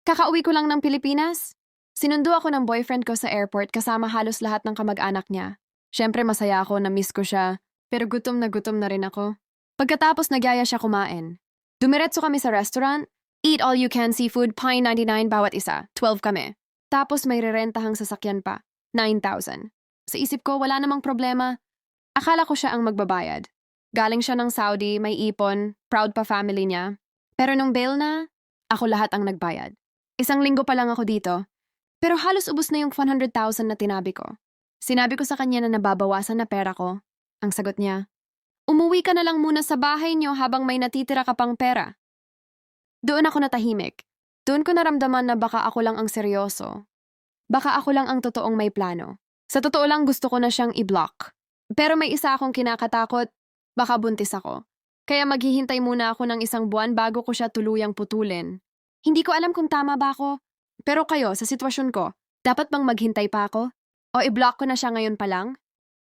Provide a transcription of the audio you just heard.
Kakauwi ko lang ng Pilipinas. Sinundo ako ng boyfriend ko sa airport kasama halos lahat ng kamag-anak niya. Siyempre masaya ako na miss ko siya, pero gutom na rin ako. Pagkatapos nagyaya siya kumain. Dumiretso kami sa restaurant, eat all you can seafood, pie 99 bawat isa, 12 kami. Tapos may rerentahang sasakyan pa, 9,000. Sa isip ko wala namang problema. Akala ko siya ang magbabayad. Galing siya ng Saudi, may ipon, proud pa family niya. Pero nung bail na, ako lahat ang nagbayad. 1 linggo pa lang ako dito. Pero halos ubos na yung 100,000 na tinabi ko. Sinabi ko sa kanya na nababawasan na pera ko. Ang sagot niya, umuwi ka na lang muna sa bahay niyo habang may natitira ka pang pera. Doon ako natahimik. Doon ko naramdaman na baka ako lang ang seryoso. Baka ako lang ang totoong may plano. Sa totoo lang gusto ko na siyang i-block. Pero may isa akong kinakatakot, baka buntis ako. Kaya maghihintay muna ako ng 1 buwan bago ko siya tuluyang putulin. Hindi ko alam kung tama ba ako. Pero kayo, sa sitwasyon ko, dapat bang maghintay pa ako? O i-block ko na siya ngayon pa lang?